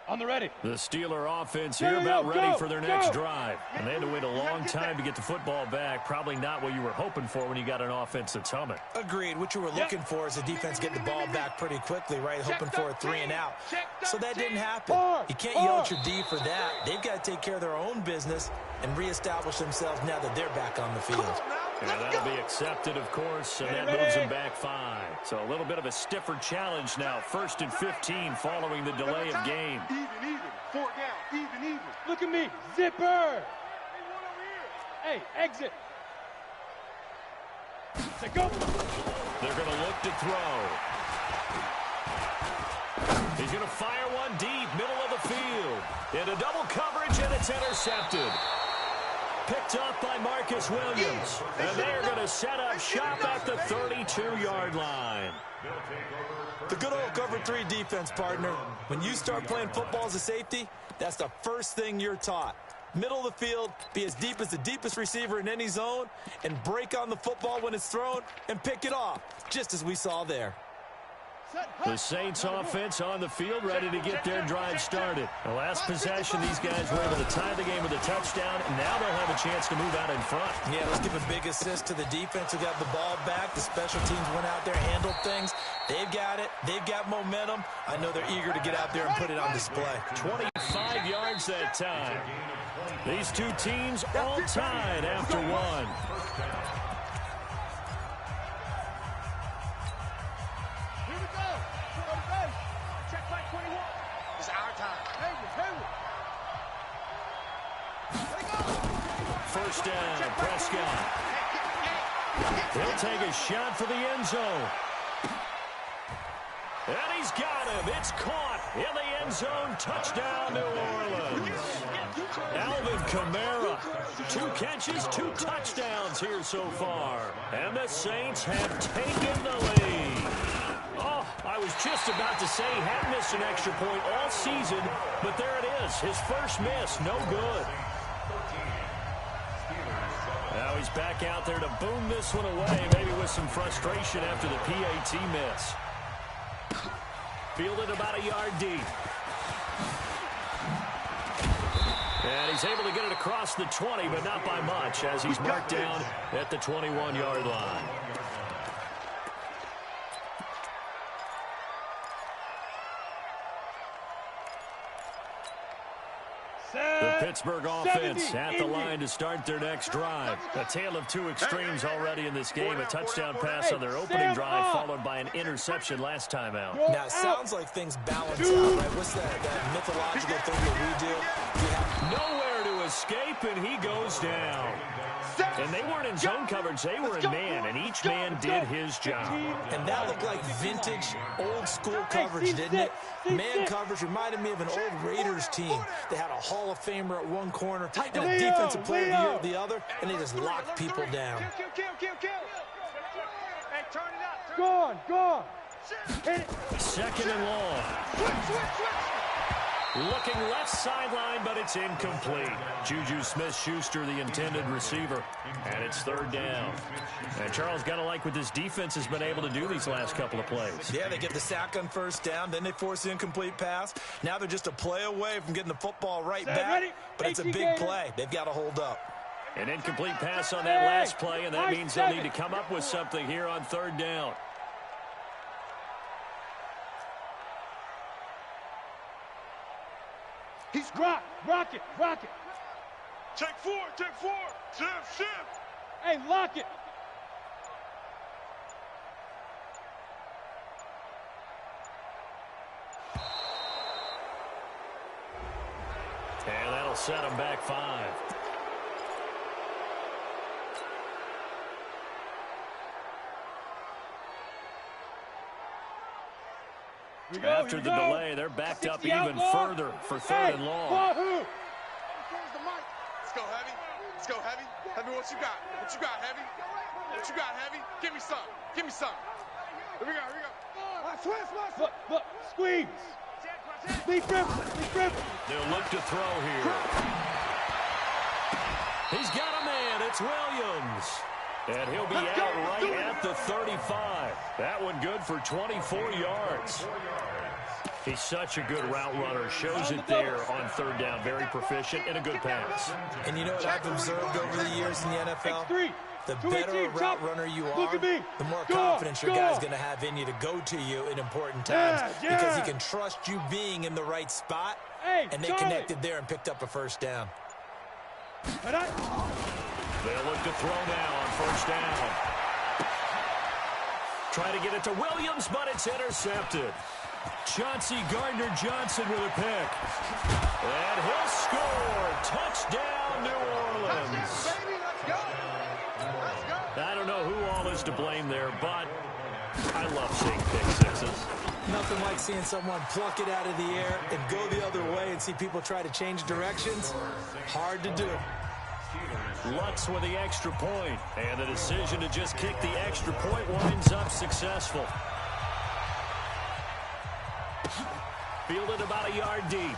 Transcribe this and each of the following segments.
On the ready. The Steeler offense here about ready for their next drive. And they had to wait a long time to get the football back. Probably not what you were hoping for when you got an offense that's humming. Agreed. What you were looking for is the defense getting the ball back pretty quickly, right? Hoping for a 3 and out. So that didn't happen. You can't yell at your D for that. They've got to take care of their own business and reestablish themselves now that they're back on the field. Yeah, that'll be accepted, of course, and that moves them back 5. So a little bit of a stiffer challenge now. 1st and 15 following the delay of game. Even. 4 down. Even. Look at me. Zipper. Hey, exit. Say go. They're going to look to throw. He's going to fire one deep, middle of the field. Into double coverage, and it's intercepted. Picked up by Marcus Williams. And they're going to set up shop at the 32-yard line. The good old cover 3 defense, partner. When you start playing football as a safety, that's the first thing you're taught. Middle of the field, be as deep as the deepest receiver in any zone, and break on the football when it's thrown and pick it off, just as we saw there. The Saints offense on the field, ready to get their drive started. The last possession, these guys were able to tie the game with a touchdown, and now they'll have a chance to move out in front. Yeah, let's give a big assist to the defense who got the ball back. The special teams went out there, handled things. They've got it. They've got momentum. I know they're eager to get out there and put it on display. 25 yards that time. These two teams all tied after 1. First down, Prescott. He'll take a shot for the end zone. And he's got him. It's caught in the end zone. Touchdown, New Orleans. Alvin Kamara. 2 catches, 2 touchdowns here so far. And the Saints have taken the lead. Oh, I was just about to say he hadn't missed an extra point all season, but there it is. His first miss, no good. Now he's back out there to boom this one away, maybe with some frustration after the PAT miss. Fielded about a yard deep. And he's able to get it across the 20, but not by much, as he's marked down at the 21-yard line. The Pittsburgh offense at the line to start their next drive. A tale of 2 extremes already in this game. A touchdown pass on their opening drive, followed by an interception last time out. Now, it sounds like things balance out, right? What's that mythological thing that we do? You have nowhere to escape, and he goes down. And they weren't in zone coverage. They were in man, and each man did his job. And that looked like vintage, old-school coverage, didn't it? Man coverage reminded me of an old Raiders team. They had a Hall of Famer at one corner and a defensive player of the year at the other, and they just locked people down. Hey, turn it up. Go on. Hit it. 2nd and long. Switch. Looking left sideline, but it's incomplete. Juju Smith-Schuster, the intended receiver. And it's 3rd down. And Charles, got to like what this defense has been able to do these last couple of plays. Yeah, they get the sack on 1st down, then they force the incomplete pass. Now they're just a play away from getting the football right back. But it's a big play. They've got to hold up. An incomplete pass on that last play, and that means they'll need to come up with something here on 3rd down. He's rock it. Take 4. Shift. Hey, lock it. And that'll set him back 5. After the delay, they're backed up even further for 3rd and long. Let's go, Heavy. Heavy, what you got? Heavy? Give me some. Here we go. Look. Squeeze. Leave rip. They'll look to throw here. He's got a man. It's Williams. And he'll be out right at the 35. That one good for 24 yards. He's such a good route runner. Shows it there on third down. Very proficient and a good pass. And you know what I've observed over the years in the NFL? The better a route runner you are, the more confidence your guy's going to have in you to go to you in important times because he can trust you being in the right spot, and they connected there and picked up a first down. They'll look to throw now on first down. Try to get it to Williams, but it's intercepted. Chauncey Gardner-Johnson with a pick. And he'll score. Touchdown, New Orleans. I don't know who all is to blame there, but I love seeing pick sixes. Nothing like seeing someone pluck it out of the air and go the other way and see people try to change directions. Hard to do. Lutz with the extra point, and the decision to just kick the extra point winds up successful. Fielded about a yard deep.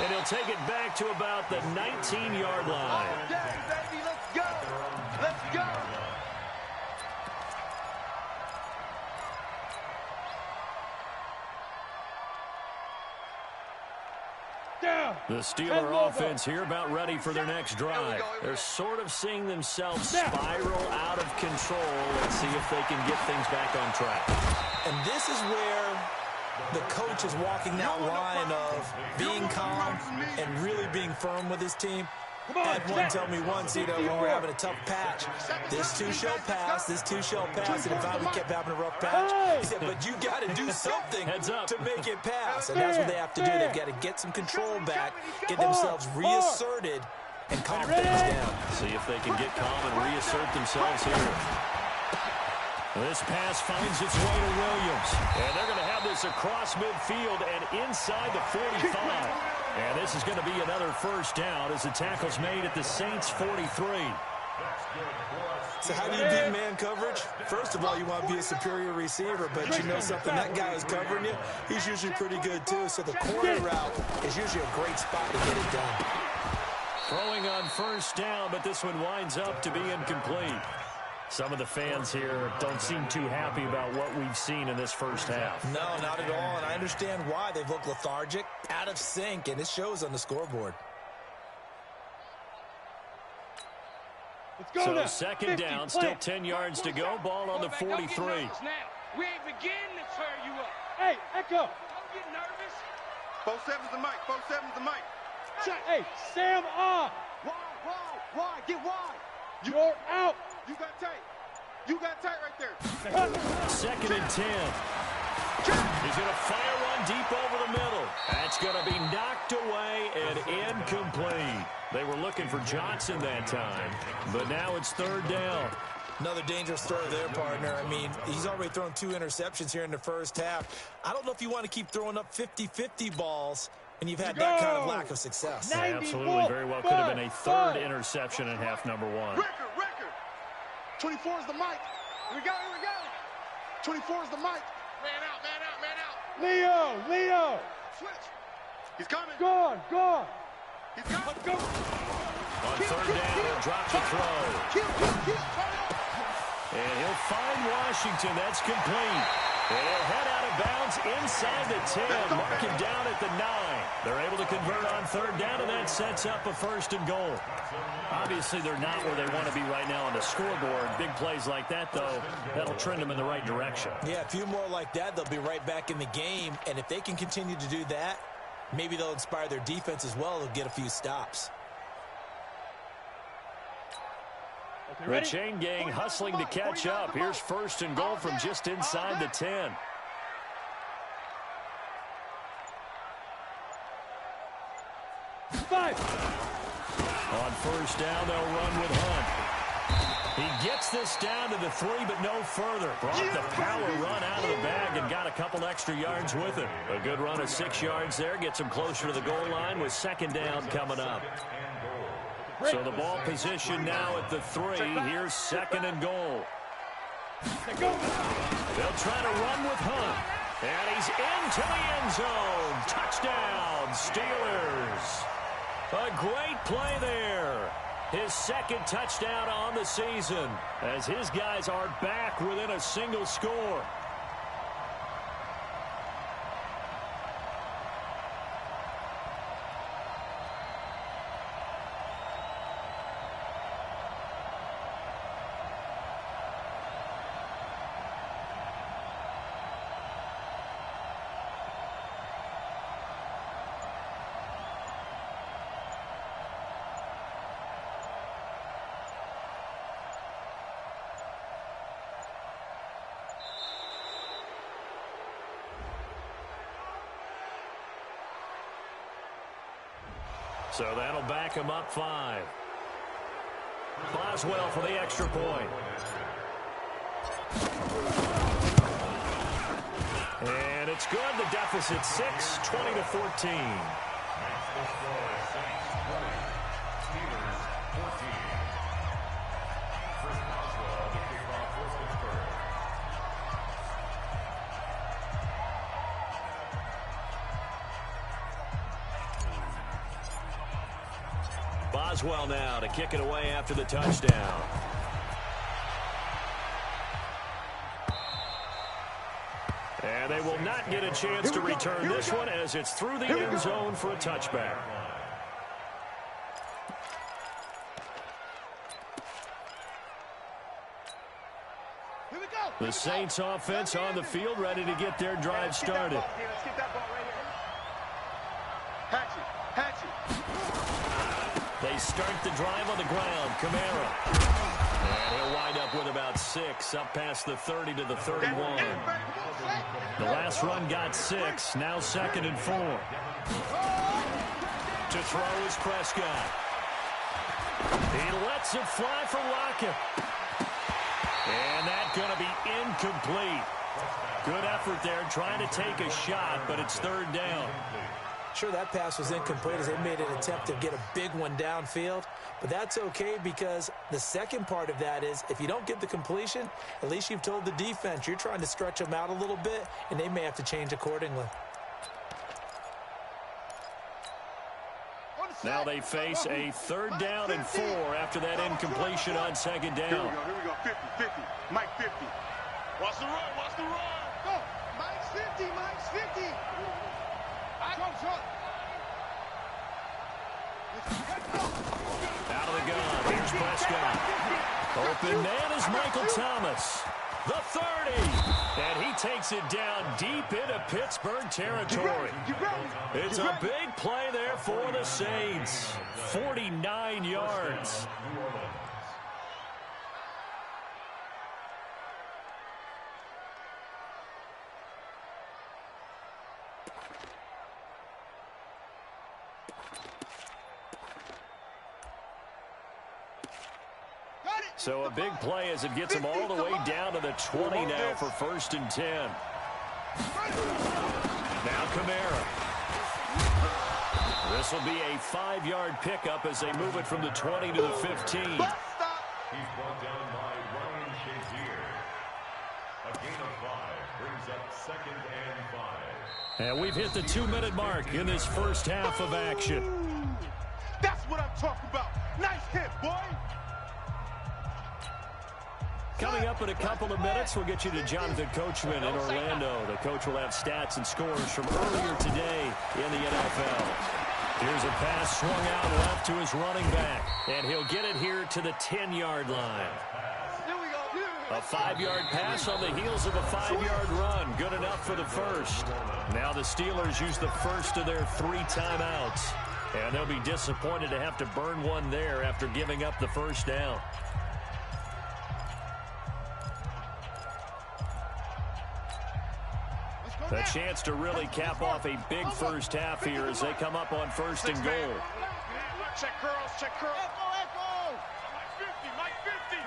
And he'll take it back to about the 19-yard line. Okay, baby, let's go. Let's go. The Steeler offense here about ready for their next drive. They're sort of seeing themselves spiral out of control. Let's see if they can get things back on track. And this is where the coach is walking that line of being calm and really being firm with his team. I had one tell me once, when we're having a tough patch, this too shall pass, this too shall pass, and if we kept having a rough patch, he said, but you got to do something to make it pass, and that's what they have to do. They've got to get some control back, get themselves reasserted, and calm things down. See if they can get calm and reassert themselves here. This pass finds its way to Williams, and they're going to have this across midfield and inside the 45. And this is going to be another first down as the tackle's made at the Saints' 43. So how do you beat man coverage? First of all, you want to be a superior receiver, but you know something, that guy who's covering you, he's usually pretty good too. So the corner route is usually a great spot to get it done. Throwing on first down, but this one winds up to be incomplete. Some of the fans here don't seem too happy about what we've seen in this first half. No, not at all, and I understand why. They've looked lethargic, out of sync, and it shows on the scoreboard. So second down, still 10 yards to go. Ball on the 43. We ain't beginning to tear you up. Hey, Echo. Don't get nervous. 4-7's the mic. 4-7's the mic. Hey, Sam off. Why? Get wide. You're out. You got tight. You got tight right there. Second and 10. He's going to fire one deep over the middle. That's going to be knocked away and incomplete. They were looking for Johnson that time, but now it's third down. Another dangerous throw there, partner. I mean, he's already thrown 2 interceptions here in the first half. I don't know if you want to keep throwing up 50-50 balls, and you've had that kind of lack of success. Yeah, absolutely. Very well could have been a third interception in half number 1. Record. 24 is the mic. Here we go. 24 is the mic. Man out. Leo. Switch. He's coming. Gone. He's coming. Go. On third down, he'll drop the throw. And he'll find Washington. That's complete. And he'll head out of bounds inside the 10. Mark him down at the 9. They're able to convert on third down, and that sets up a first and goal. Obviously, they're not where they want to be right now on the scoreboard. Big plays like that, though, that'll trend them in the right direction. Yeah, a few more like that, they'll be right back in the game. And if they can continue to do that, maybe they'll inspire their defense as well. They'll get a few stops. The chain gang hustling to catch up. Here's first and goal from just inside the 10. On first down, they'll run with Hunt. He gets this down to the 3, but no further. Brought the power run out of the bag and got a couple extra yards with it. A good run of 6 yards there. Gets him closer to the goal line with second down coming up. So the ball position now at the 3. Here's second and goal. They'll try to run with Hunt. And he's into the end zone. Touchdown, Steelers. A great play there. His second touchdown on the season as his guys are back within a single score. So that'll back him up 5. Boswell for the extra point. And it's good. The deficit 6, 20-14. Boswell now to kick it away after the touchdown. And they will not get a chance to return this one as it's through the end zone for a touchback. The Saints offense on the field, ready to get their drive started. Let's get that ball right here. Hatchet. They start the drive on the ground. Kamara. And he'll wind up with about 6, up past the 30 to the 31. The last run got 6, now 2nd and 4. To throw is Prescott. He lets it fly for Lockett. And that's going to be incomplete. Good effort there, trying to take a shot, but it's 3rd down. Sure, that pass was incomplete as they made an attempt to get a big one downfield. But that's okay because the second part of that is if you don't get the completion, at least you've told the defense you're trying to stretch them out a little bit, and they may have to change accordingly. Now they face a 3rd down and 4 after that incompletion on 2nd down. Here we go. 50. Mike 50. Watch the run. Go. Mike's 50. Out of the gun. Here's Prescott. Open man is Michael Thomas. The 30. And he takes it down deep into Pittsburgh territory. It's a big play there for the Saints. 49 yards. So a big play as it gets them all the way down to the 20 now for 1st and 10. Now Kamara. This will be a 5-yard pickup as they move it from the 20 to the 15. He's brought down by Ryan Shazier. A gain of 5 brings up 2nd and 5. And we've hit the 2-minute mark in this first half of action. That's what I'm talking about. Nice hit, boy. Coming up in a couple of minutes, we'll get you to Jonathan Coachman in Orlando. The coach will have stats and scores from earlier today in the NFL. Here's a pass swung out left to his running back, and he'll get it here to the 10-yard line. A 5-yard pass on the heels of a 5-yard run. Good enough for the first. Now the Steelers use the first of their 3 timeouts, and they'll be disappointed to have to burn one there after giving up the first down. A chance to really cap off a big first half here as they come up on 1st and goal. Check curls. Mike 50.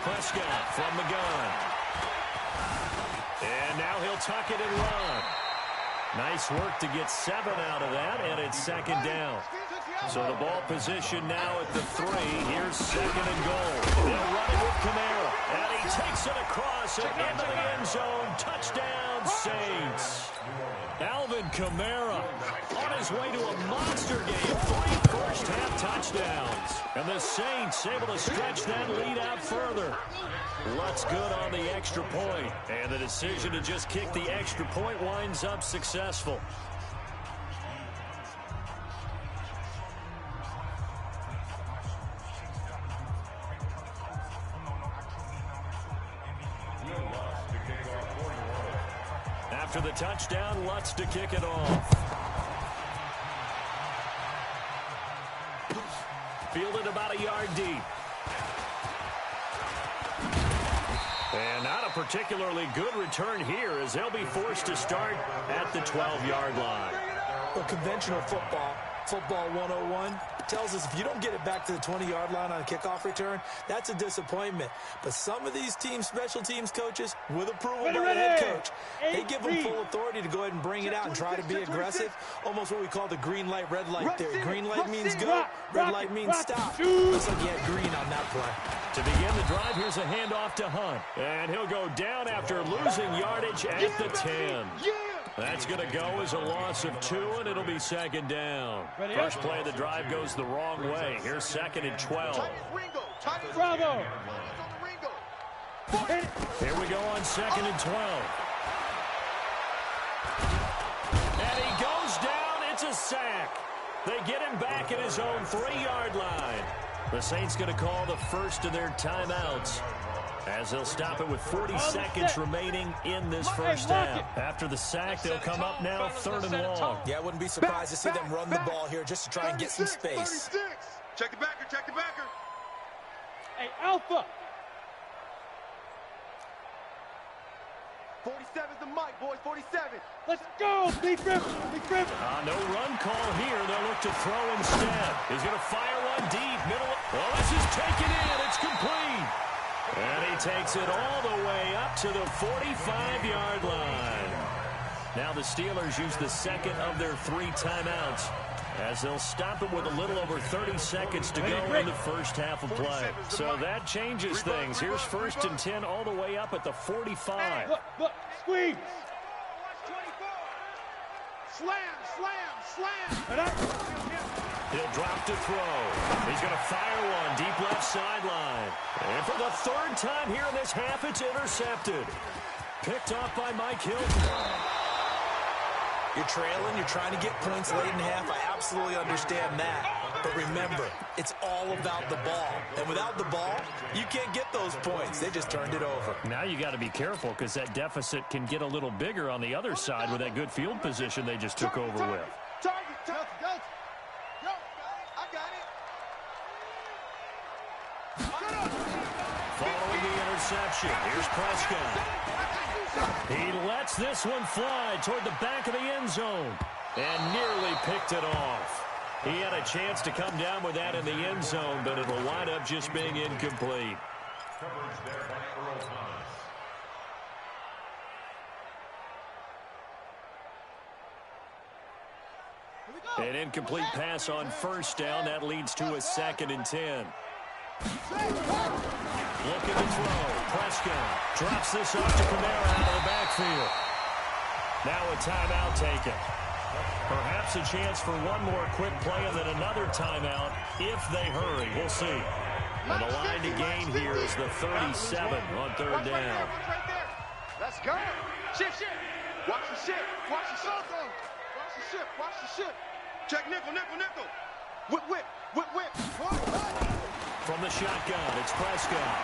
Prescott from the gun. And now he'll tuck it and run. Nice work to get 7 out of that, and it's 2nd down. So the ball position now at the 3. Here's 2nd and goal. They'll run it with Kamara. And he takes it across and into the end zone. Touchdown, Saints. Alvin Kamara on his way to a monster game. 3 first-half touchdowns. And the Saints able to stretch that lead out further. Looks good on the extra point. And the decision to just kick the extra point winds up successful. After the touchdown, Lutz to kick it off. Fielded about a yard deep. And not a particularly good return here as they'll be forced to start at the 12-yard line. Well, conventional football, Football 101 tells us if you don't get it back to the 20-yard line on a kickoff return, that's a disappointment. But some of these special teams coaches, with approval by the head coach, they give them full authority to go ahead and bring it out and try to be aggressive, almost what we call the green light, red light theory. Green light means go, red light means stop. Looks like he had green on that play. To begin the drive, here's a handoff to Hunt. And he'll go down after losing yardage at the 10. That's going to go as a loss of 2, and it'll be second down. First play of the drive goes the wrong way. Here's second and 12. Bravo. Here we go on second and 12. And he goes down. It's a sack. They get him back at his own 3-yard line. The Saints going to call the first of their timeouts, as they'll stop it with 40 seconds remaining in this first half. After the sack, they'll come up now 3rd and long. Yeah, I wouldn't be surprised to see them run the ball here just to try and get some space. Check the backer, check the backer. Hey, Alpha. 47's the mic, boys, 47. Let's go, Big River. Big River. No run call here. They'll look to throw instead. He's going to fire one deep. Middle. Oh, this is taken in. It's complete. And he takes it all the way up to the 45-yard line. Now the Steelers use the second of their 3 timeouts, as they'll stop it with a little over 30 seconds to go in the first half of play. So that changes things. Here's 1st and 10 all the way up at the 45. Look, squeeze. Slam, slam, slam. He'll drop to throw. He's going to fire one deep left sideline. And for the 3rd time here in this half, it's intercepted. Picked off by Mike Hilton. You're trailing, you're trying to get points late in half. I absolutely understand that. But remember, it's all about the ball. And without the ball, you can't get those points. They just turned it over. Now you got to be careful, because that deficit can get a little bigger on the other side with that good field position they just took over with. Target, go. I got it. Following the interception, here's Prescott. He lets this one fly toward the back of the end zone and nearly picked it off. He had a chance to come down with that in the end zone, but it'll wind up just being incomplete. Coverage there by Earl Thomas. An incomplete pass on first down. That leads to a 2nd and 10. Looking to throw. Prescott drops this off to Kamara out of the backfield. Now a timeout taken. Perhaps a chance for one more quick play and then another timeout if they hurry. We'll see. And the line to gain here is the 37 on 3rd down. Let's go. Shift. Watch the shift. Watch the shift. Watch the shift. Check nickel. Whip. From the shotgun, it's Prescott.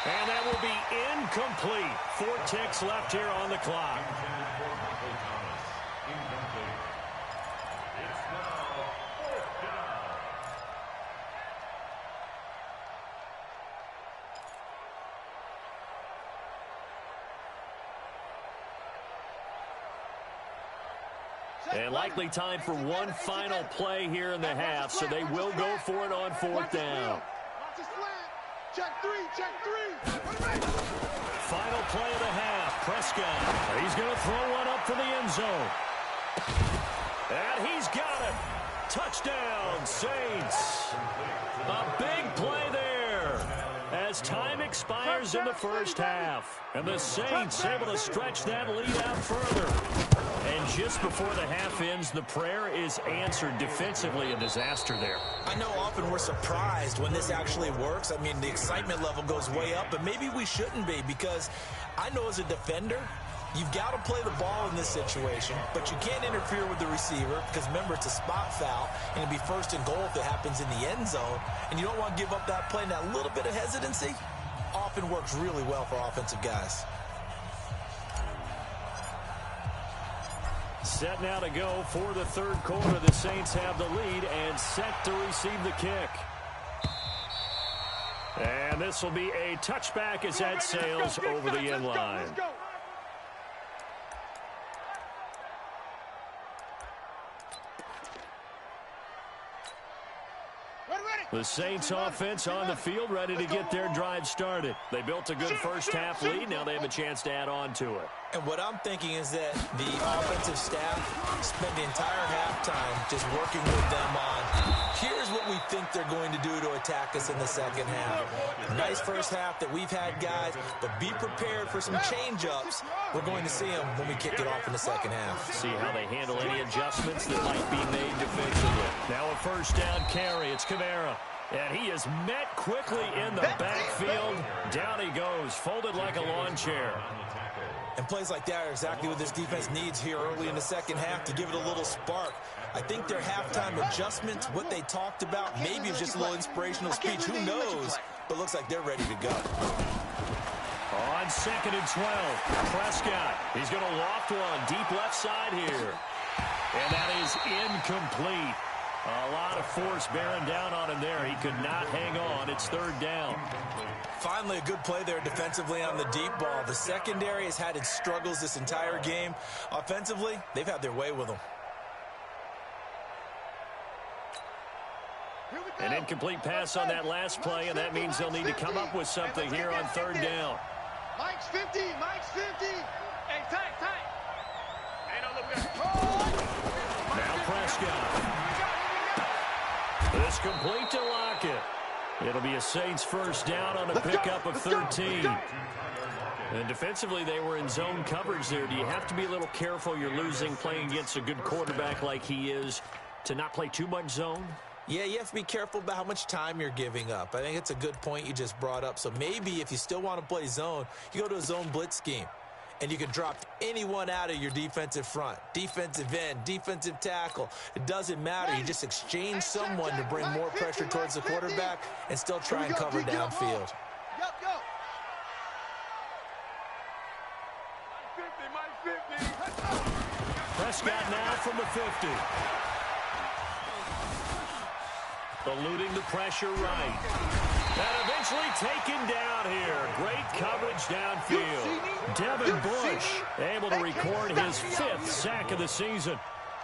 And that will be incomplete. 4 ticks left here on the clock. And likely time for one final play here in the half, so they will go for it on 4th down. Check three. Final play of the half. Prescott. He's going to throw one up for the end zone. And he's got it. Touchdown, Saints. A big play there as time expires in the first half. And the Saints able to stretch that lead out further. And just before the half ends, the prayer is answered defensively. A disaster there. I know often we're surprised when this actually works. I mean, the excitement level goes way up, but maybe we shouldn't be, because I know as a defender, you've got to play the ball in this situation, but you can't interfere with the receiver because, remember, it's a spot foul, and it'll be 1st and goal if it happens in the end zone, and you don't want to give up that play. And that little bit of hesitancy often works really well for offensive guys. Set now to go for the 3rd quarter. The Saints have the lead and set to receive the kick. And this will be a touchback as that sails over the end line. The Saints offense on the field, ready to get their drive started. They built a good first-half lead. Now they have a chance to add on to it. And what I'm thinking is that the offensive staff spent the entire halftime just working with them on, here's what we think they're going to do to attack us in the second half. Nice first half that we've had, guys, but be prepared for some change-ups. We're going to see them when we kick it off in the second half. See how they handle any adjustments that might be made defensively. Now a first down carry. It's Kamara. And he is met quickly in the backfield. Down he goes, folded like a lawn chair. And plays like that are exactly what this defense needs here early in the second half to give it a little spark. I think their halftime adjustments, what they talked about, maybe it was just a little inspirational speech. Who knows? But looks like they're ready to go. On 2nd and 12, Prescott. He's going to loft one deep left side here. And that is incomplete. A lot of force bearing down on him there. He could not hang on. It's 3rd down. Finally, a good play there defensively on the deep ball. The secondary has had its struggles this entire game. Offensively, they've had their way with them. An incomplete pass on that last play, and that means they'll need to come up with something here on 3rd down. Mike's 50. Mike's 50. Hey, tight. Ain't no look. Now Prescott. It's complete to Lockett. It'll be a Saints first down on a pickup of 13. And defensively, they were in zone coverage there. Do you have to be a little careful? You're losing playing against a good quarterback like he is to not play too much zone? Yeah, you have to be careful about how much time you're giving up. I think it's a good point you just brought up. So maybe if you still want to play zone, you go to a zone blitz scheme. And you can drop anyone out of your defensive front, defensive end, defensive tackle. It doesn't matter. You just exchange someone to bring more pressure towards the quarterback and still try and cover downfield. Prescott now from the 50. Eluding the pressure right. And eventually taken down here. Great coverage downfield. Devin Bush able to record his 5th sack of the season.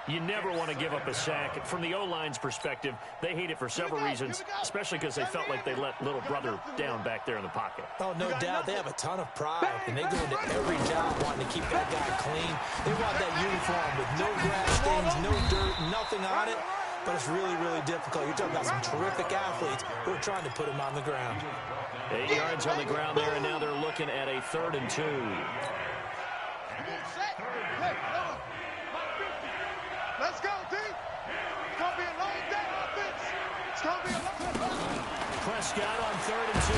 You never want to give up a sack. From the O-line's perspective, they hate it for several reasons, especially because they felt like they let little brother down back there in the pocket. Oh, no doubt. They have a ton of pride, and they go into every job wanting to keep that guy clean. They want that uniform with no grass stains, no dirt, nothing on it. But it's really, really difficult. You're talking about some terrific athletes who are trying to put him on the ground. 8 yards on the ground there, and now they're looking at a 3rd and 2. Let's go, D. It's going to be a long day offense. It's going to be a long. Prescott on 3rd and 2.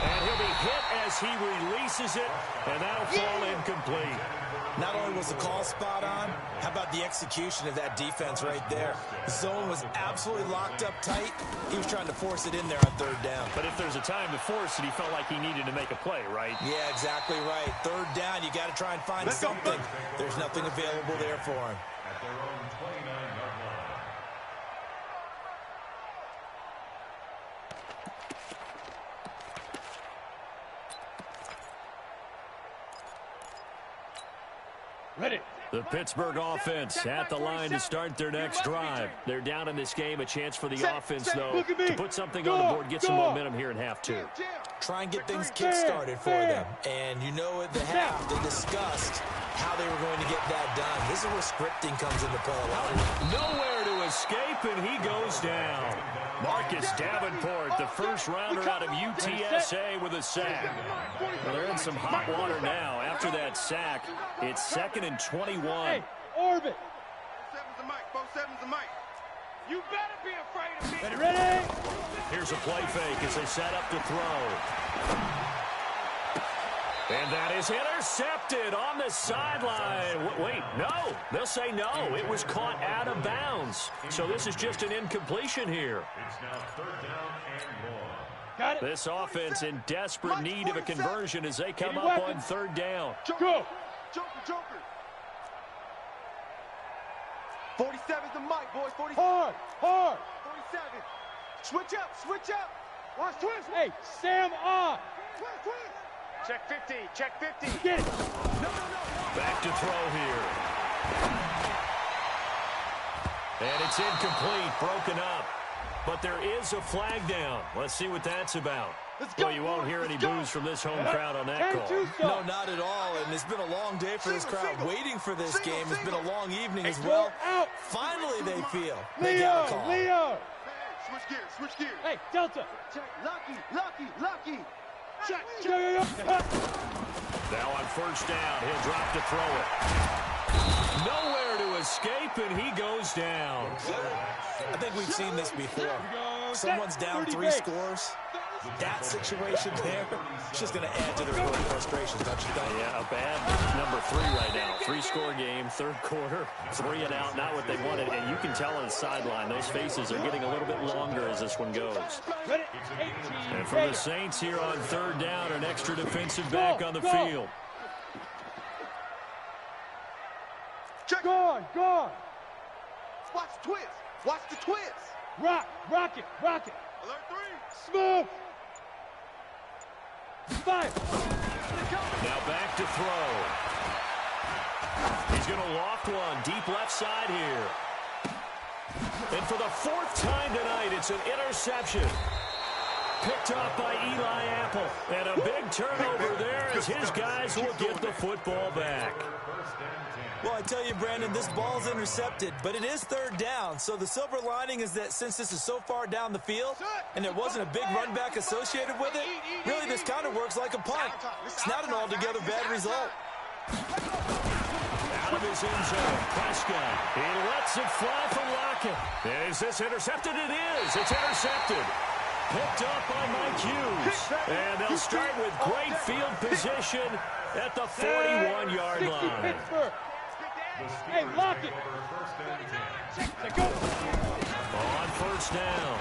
And he'll be hit as he releases it, and that'll fall incomplete. Not only was the call spot on, how about the execution of that defense right there? The zone was absolutely locked up tight. He was trying to force it in there on 3rd down. But if there's a time to force it, he felt like he needed to make a play, right? Yeah, exactly right. 3rd down, you got to try and find something. There's nothing available there for him. At their own 29-yard line. Ready. The Pittsburgh offense at the line to start their next drive. They're down in this game. A chance for the offense, though, to put something on the board, get some momentum here in half 2. Try and get things kick-started for them. And you know at the half, they discussed how they were going to get that done. This is where scripting comes into play a lot. Nowhere to escape, and he goes down. Marcus Davenport, the first rounder out of UTSA with a sack. Well, they're in some hot water now. After that sack, it's 2nd and 21. Hey, orbit. 4-7's the mic. 4-7's the mic. You better be afraid of me. Ready. Here's a play fake as they set up to throw. And that is intercepted on the sideline. Wait, no. They'll say no. It was caught out of bounds. So this is just an incompletion here. It's now 3rd down and more. Got it. This offense in desperate need of a conversion as they come up on 3rd down. Go. Joker. 47's the mic, boys. 47. Hard. 47. Switch up. Watch twist. Hey, Sam on. Twist. Check 50. Get it. No. Back to throw here. And it's incomplete, broken up. But there is a flag down. Let's see what that's about. Well, you won't hear any boos from this home crowd on that call. No, not at all. And it's been a long day for this crowd waiting for this game. It's been a long evening as well. Finally, they feel they got a call. Leo! Switch gears, switch gears. Hey, Delta! Lucky. Check. Now on first down, he'll drop to throw it. Nowhere to escape, and he goes down. I think we've seen this before. Someone's down 3 scores. That situation there, it's just going to add to their early frustrations, don't you think? Yeah, a bad number 3 right now. 3-score game, third quarter, 3 and out, not what they wanted. And you can tell on the sideline, those faces are getting a little bit longer as this one goes. And for the Saints here on third down, an extra defensive back on the field. Go on! Watch the twist. Watch the twist. Rock it! Alert 3. Smooth! Fire! Now back to throw. He's going to loft one deep left side here. And for the 4th time tonight, it's an interception. Picked up by Eli Apple. And a big turnover there as his guys will get the football back. Well, I tell you, Brandon, this ball's intercepted, but it is third down. So the silver lining is that since this is so far down the field and there wasn't a big run back associated with it, really this kind of works like a punt. It's not an altogether bad result. Out of his end zone, Prescott. He lets it fly from Lockett. Is this intercepted? It is. It's intercepted. Picked up by Mike Hughes. And they'll start with great field position at the 41-yard line. Hey, lock it! Go! On first down.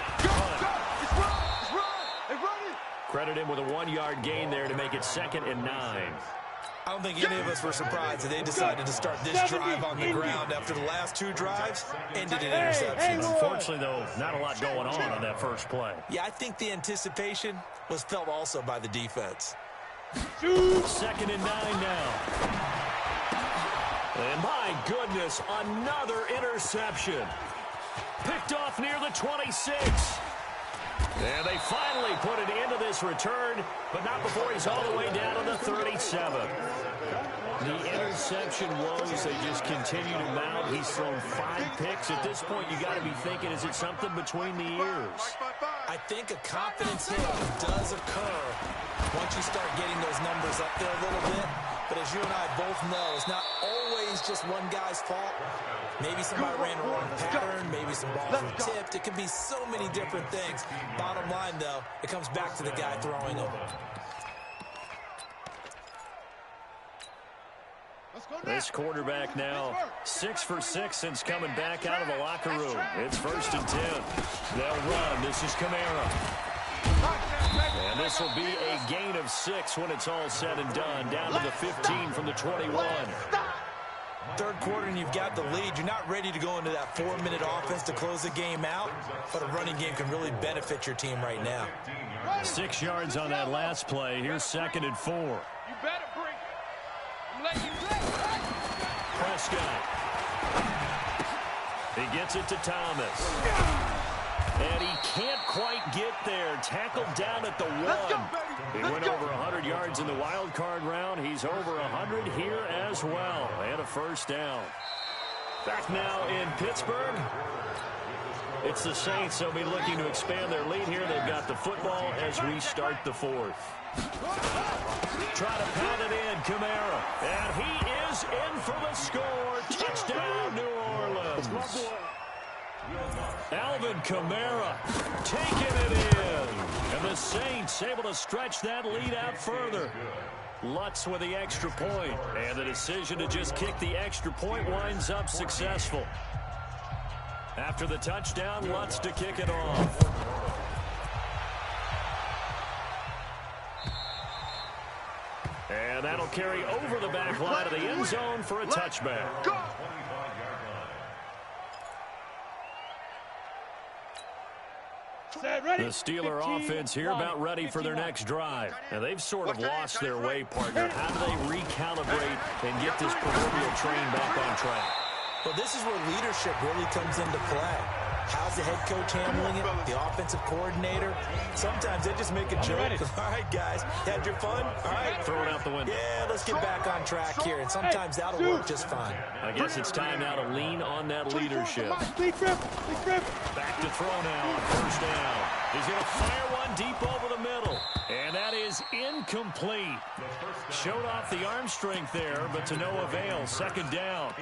It's run. Credit him with a 1-yard gain there to make it 2nd and 9. I don't think any of us were surprised that they decided to start this drive on the ground after the last 2 drives ended in interception. Unfortunately, though, not a lot going on that first play. Yeah, I think the anticipation was felt also by the defense. 2nd and 9 now. And my goodness, another interception. Picked off near the 26. And they finally put an end to this return, but not before he's all the way down to the 37. The interception woes, they just continue to mount. He's thrown 5 picks. At this point, you got to be thinking, is it something between the ears? I think a confidence hit does occur once you start getting those numbers up there a little bit. But as you and I both know, it's not always just one guy's fault. Maybe somebody ran a wrong pattern. Maybe some balls were tipped. It can be so many different things. Bottom line, though, it comes back to the guy throwing them. This quarterback now 6 for 6 since coming back out of the locker room. It's 1st and 10. They'll run. This is Kamara. And this will be a gain of 6 when it's all said and done. Down to the 15 from the 21. Third quarter and you've got the lead. You're not ready to go into that 4-minute offense to close the game out, but a running game can really benefit your team right now. 6 yards on that last play. Here's 2nd and 4. You better bring it. I'm letting you play. Prescott. He gets it to Thomas. And he can't quite get there. Tackled down at the 1. He went over 100 yards in the wild card round. He's over 100 here as well. And a first down. Back now in Pittsburgh. It's the Saints. They'll be looking to expand their lead here. They've got the football as we start the 4th. Try to pound it in, Kamara. And he is in for the score. Touchdown, New Orleans. Alvin Kamara taking it in. And the Saints able to stretch that lead out further. Lutz with the extra point. And the decision to just kick the extra point winds up successful. After the touchdown, Lutz to kick it off. And that'll carry over the back line of the end zone for a touchback. The Steeler offense here about ready for their next drive. And they've sort of lost their way, partner. How do they recalibrate and get this proverbial train back on track? Well, this is where leadership really comes into play. How's the head coach handling it? The offensive coordinator? Sometimes they just make a joke. All right, guys, had your fun? All right. Throw it out the window. Yeah, let's get back on track here, and sometimes that'll work just fine. I guess it's time now to lean on that leadership. Back to throw now on first down. He's going to fire one deep over the middle. And that is incomplete. Showed off the arm strength there, but to no avail. Second down.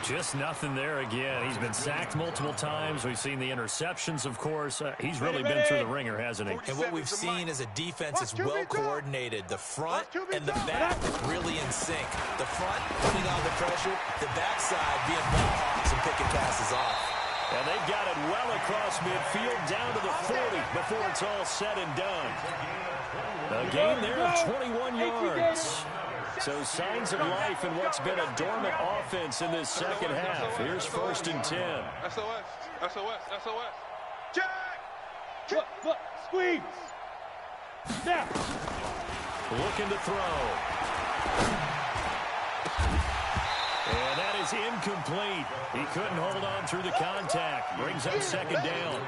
Just nothing there again. He's been sacked multiple times. We've seen the interceptions, of course. He's really been through the ringer, hasn't he? And what we've seen is a defense that's well coordinated. The front and the back really in sync. The front putting on the pressure, the backside being ball hawks and picking passes off. And they've got it well across midfield down to the 40 before it's all said and done. A gain there of 21 yards. So signs of life in what's been a dormant offense in this second half. Here's first and 10. SOS. Jack! Look, squeeze. Snap. Looking to throw. And that is incomplete. He couldn't hold on through the contact. Brings up second down.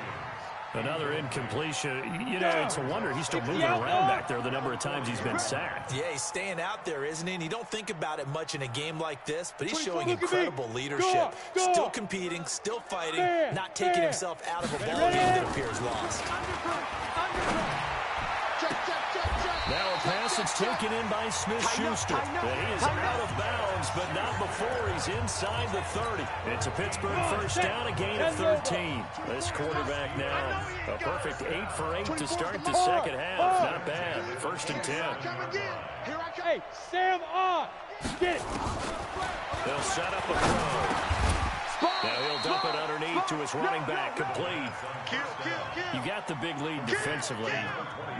Another incompletion. You know, it's a wonder he's still moving around back there the number of times he's been sacked. Yeah, he's staying out there, isn't he? And you don't think about it much in a game like this, but he's showing incredible leadership. Still competing, still fighting, not taking himself out of a ball game that appears lost. Now a pass that's taken in by Smith-Schuster. He is out of bounds, but not before he's inside the 30. It's a Pittsburgh first down, a gain of 13. This quarterback now, a perfect 8 for 8 to start the second half. Not bad. First and 10. Hey, Sam on. Get it. They'll set up a throw. Now he'll dump it underneath to his running back, complete. You got the big lead defensively.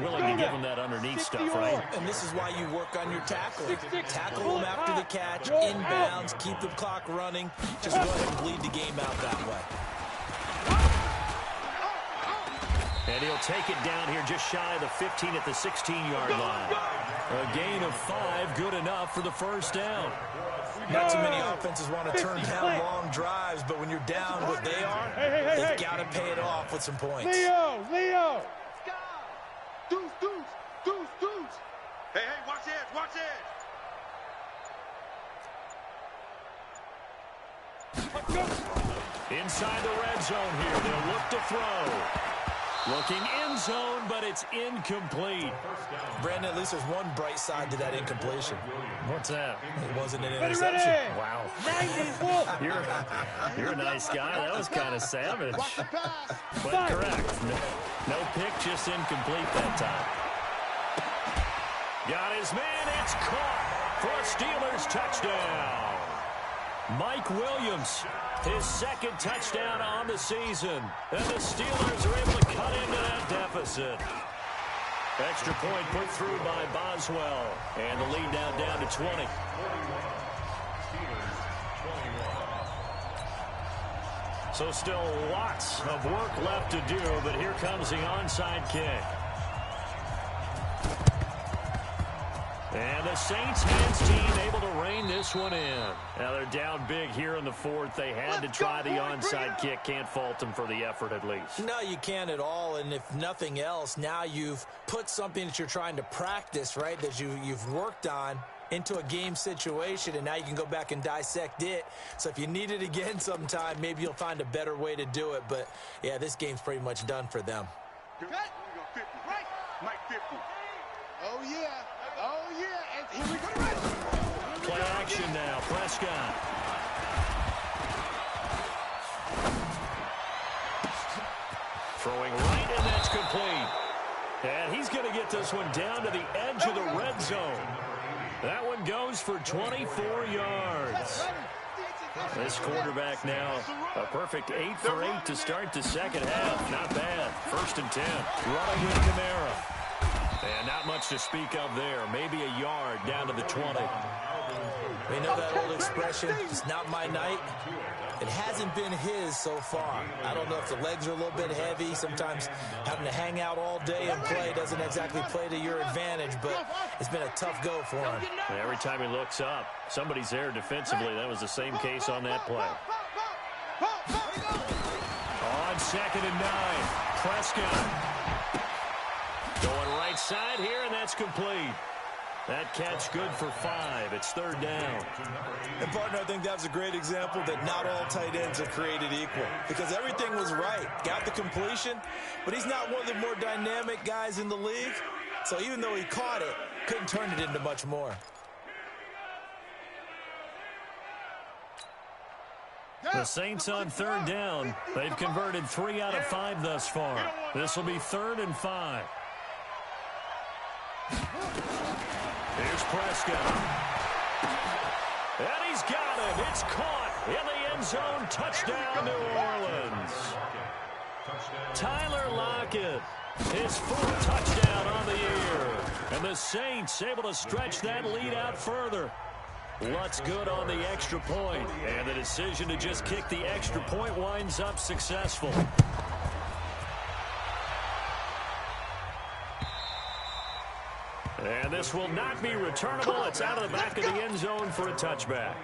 Willing to give him that underneath stuff, right? And this is why you work on your tackling. Tackle him after the catch, inbounds, keep the clock running. Just go ahead and bleed the game out that way. And he'll take it down here just shy of the 15 at the 16-yard line. A gain of 5, good enough for the first down. Not too many offenses want to turn down long drives, but when you're down what they are, they've got to pay it off with some points. Leo! Deuce! Hey, watch edge! Inside the red zone here, they'll look to throw. Looking end zone, but it's incomplete. Brandon, at least there's one bright side to that incompletion. What's that? It wasn't an interception. Wow. You're a nice guy. That was kind of savage. But correct. No pick, just incomplete that time. Got his man. It's caught for a Steelers touchdown. Mike Williams, his second touchdown on the season. And the Steelers are able to cut into that deficit. Extra point put through by Boswell. And the lead now down to 20. So still lots of work left to do, but here comes the onside kick. And the Saints men's team able to rein this one in. Now they're down big here in the fourth. They had to try the onside kick. Can't fault them for the effort at least. No, you can't at all. And if nothing else, now you've put something that you're trying to practice, right, that you've worked on into a game situation, and now you can go back and dissect it. So if you need it again sometime, maybe you'll find a better way to do it. But, yeah, this game's pretty much done for them. Mike 50. Oh, yeah. And here we go. Play action now. Prescott. Throwing right, and that's complete. And he's going to get this one down to the edge of the red zone. That one goes for 24 yards. This quarterback now a perfect 8 for 8 to start the second half. Not bad. First and 10. Running with Kamara. And not much to speak of there. Maybe a yard down to the 20. We know that old expression, it's not my night. It hasn't been his so far. I don't know if the legs are a little bit heavy. Sometimes having to hang out all day and play doesn't exactly play to your advantage, but it's been a tough go for him. And every time he looks up, somebody's there defensively. That was the same case on that play. 2nd and 9. Prescott going right side here, and that's complete. That catch good for 5. It's 3rd down. And, partner, I think that's a great example that not all tight ends are created equal, because everything was right. Got the completion, but he's not one of the more dynamic guys in the league. So even though he caught it, couldn't turn it into much more. The Saints on 3rd down. They've converted 3 out of 5 thus far. This will be 3rd and 5. Here's Prescott. And he's got it. It's caught in the end zone. Touchdown, New Orleans. Tyler Lockett, his 4th touchdown on the year. And the Saints able to stretch that lead out further. Lutt's good on the extra point, and the decision to just kick the extra point winds up successful. And this will not be returnable. It's out of the back of the end zone for a touchback.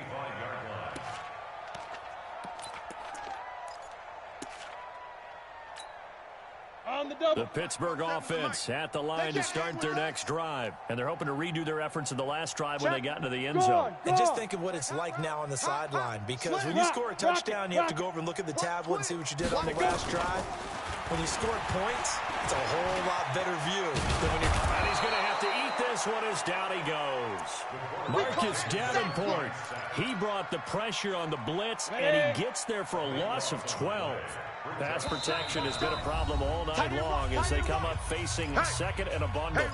The Pittsburgh offense at the line to start their next drive. And they're hoping to redo their efforts in the last drive when they got into the end zone. And just think of what it's like now on the sideline, because when you score a touchdown, you have to go over and look at the tablet and see what you did on the last drive. When you scored points, it's a whole lot better view than when you're... And he's going to have to eat this one as down he goes. Marcus Davenport, he brought the pressure on the blitz, and he gets there for a loss of 12. Pass protection has been a problem all night long as they come up facing 2nd and a bundle.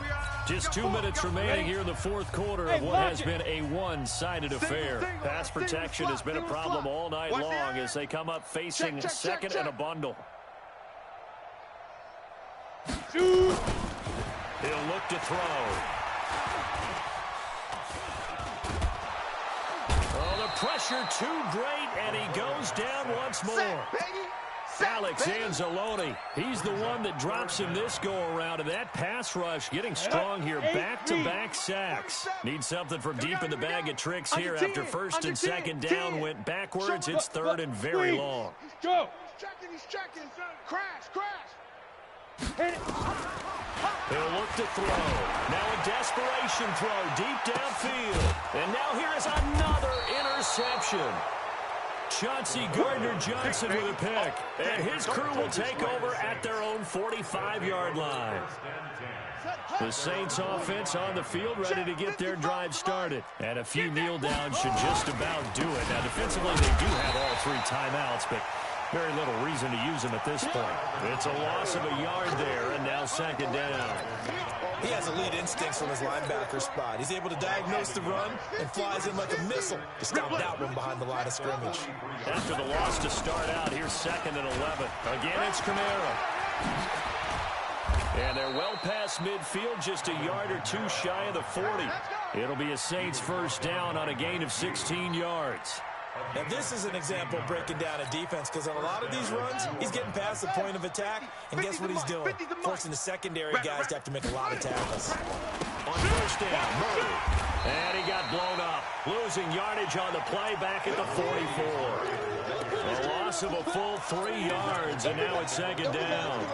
Just 2 minutes remaining here in the 4th quarter of what has been a one-sided affair. Pass protection has been a problem all night long as they come up facing 2nd and a bundle. He'll look to throw. Oh, the pressure too great, and he goes down once more. Alex Anzalone, he's the one that drops him this go-around, and that pass rush getting strong here. Back-to-back sacks. Need something from deep in the bag of tricks here after 1st and 2nd down went backwards. It's 3rd and very long. Go. He's checking. Crash. He'll look to throw. Now a desperation throw deep downfield. And now here is another interception. Chauncey Gardner-Johnson with a pick. And his crew will take over at their own 45-yard line. The Saints offense on the field ready to get their drive started. And a few kneel downs should just about do it. Now defensively they do have all 3 timeouts, but very little reason to use them at this point. It's a loss of a yard there, and now 2nd down. He has elite instincts from his linebacker spot. He's able to diagnose the run and flies in like a missile to stop that one behind the line of scrimmage. After the loss to start out, here's 2nd and 11. Again, it's Kamara. And they're well past midfield, just a yard or 2 shy of the 40. It'll be a Saints 1st down on a gain of 16 yards. Now, this is an example of breaking down a defense, because on a lot of these runs, he's getting past the point of attack, and guess what he's doing? Forcing the secondary guys to have to make a lot of tackles. On 1st down, Murray. And he got blown up. Losing yardage on the play back at the 44. A loss of a full 3 yards, and now it's 2nd down.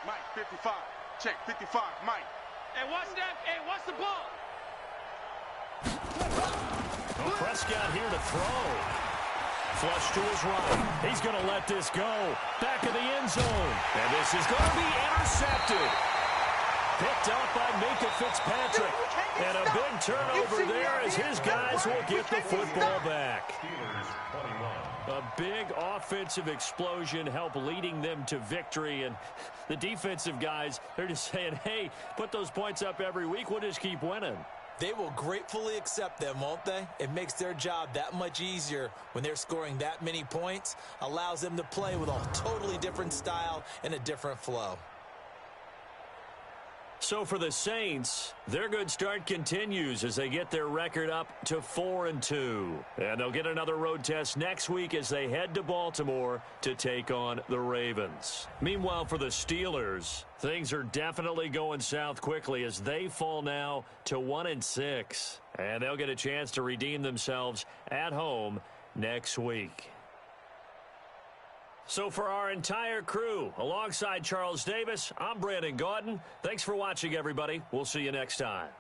Mike, 55. Check, 55, Mike. Hey, what's the ball? Prescott here to throw. Flush to his right. He's going to let this go. Back of the end zone. And this is going to be intercepted. Picked up by Minka Fitzpatrick. And a big turnover there as his guys will get the football back. A big offensive explosion helped leading them to victory. And the defensive guys, they're just saying, hey, put those points up every week. We'll just keep winning. They will gratefully accept them, won't they? It makes their job that much easier when they're scoring that many points. Allows them to play with a totally different style and a different flow. So for the Saints, their good start continues as they get their record up to 4-2. And they'll get another road test next week as they head to Baltimore to take on the Ravens. Meanwhile, for the Steelers, things are definitely going south quickly as they fall now to 1-6. And they'll get a chance to redeem themselves at home next week. So for our entire crew, alongside Charles Davis, I'm Brandon Gaudin. Thanks for watching, everybody. We'll see you next time.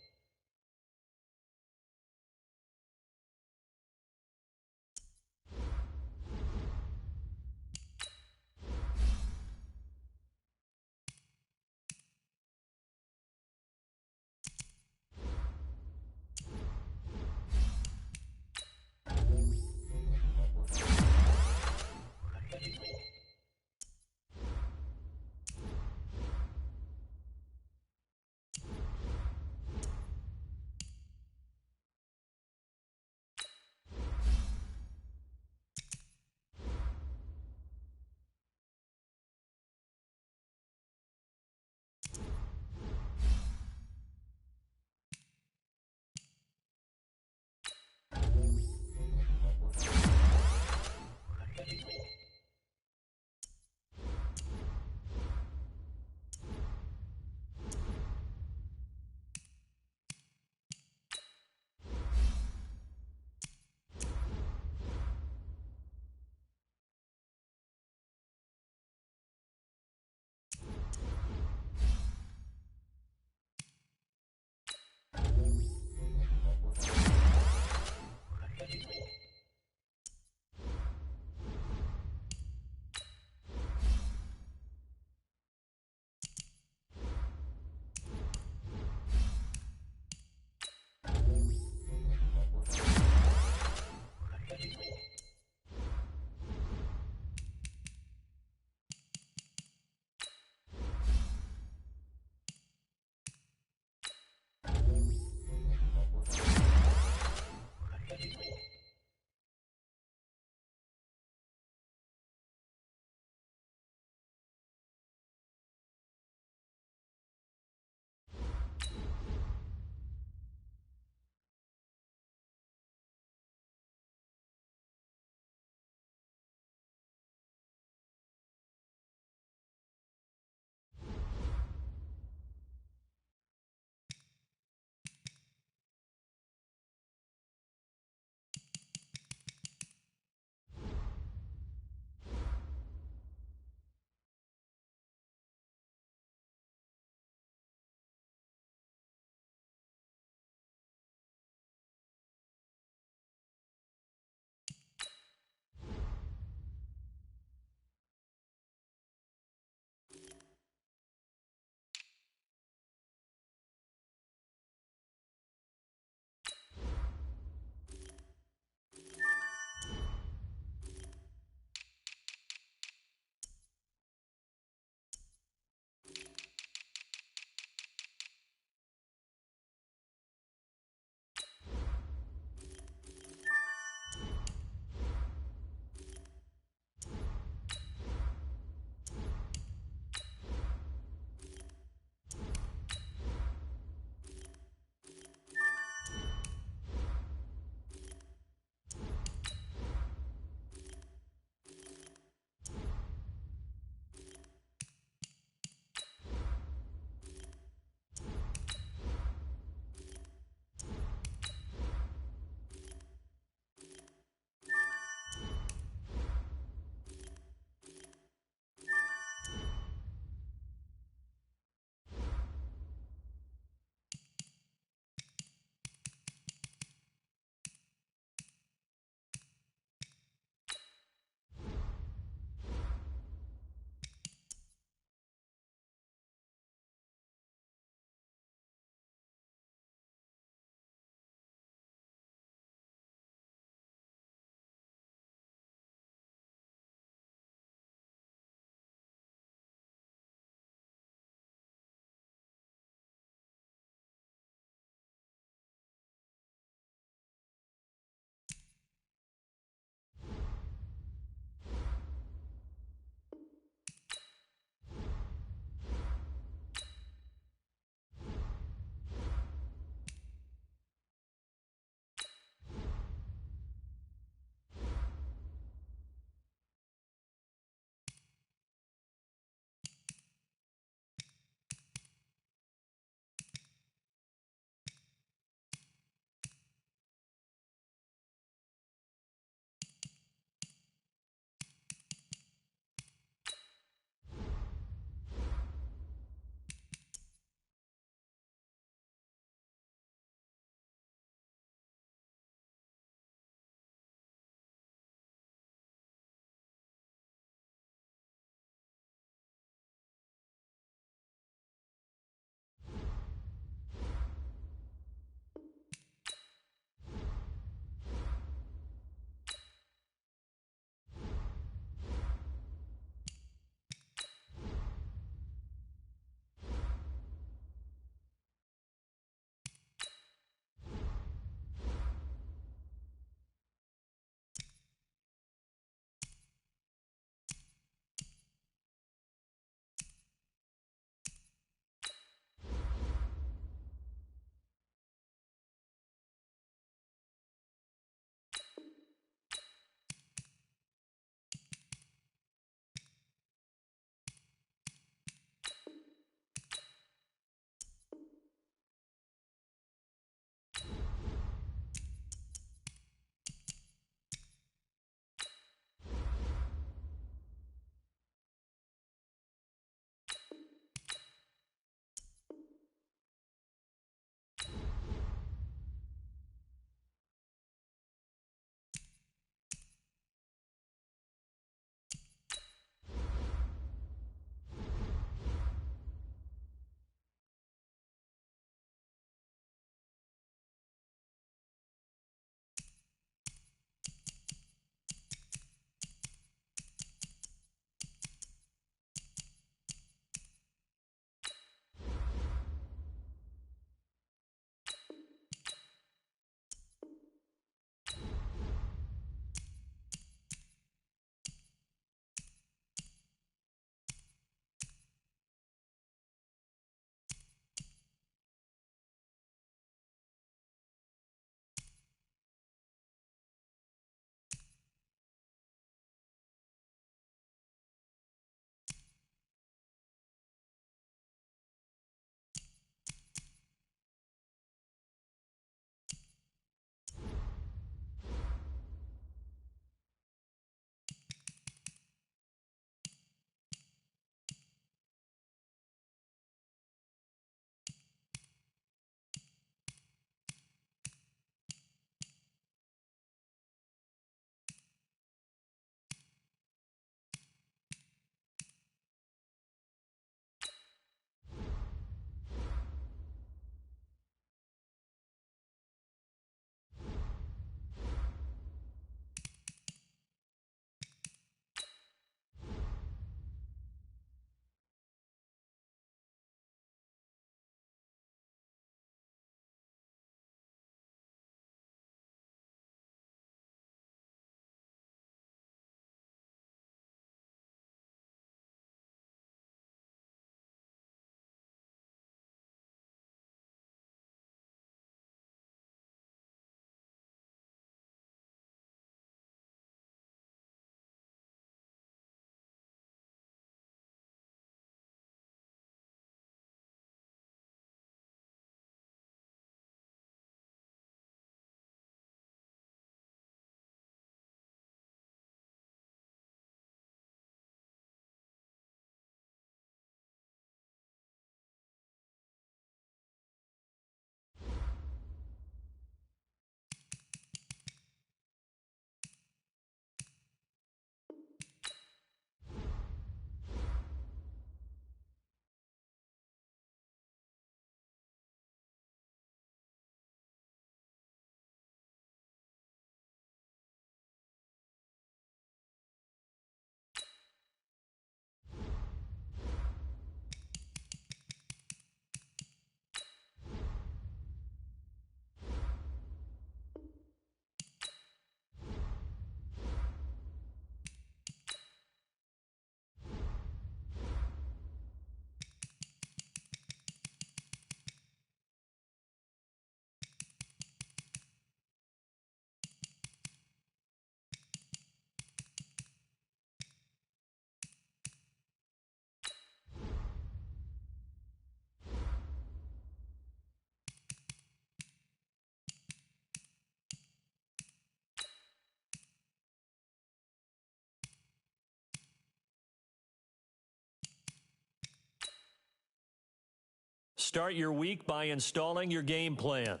Start your week by installing your game plan.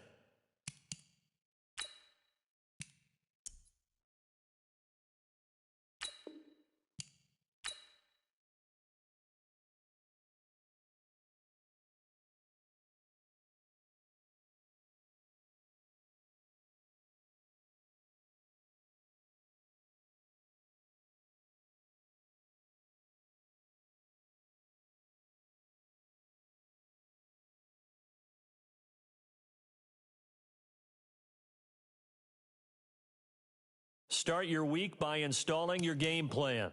Start your week by installing your game plan.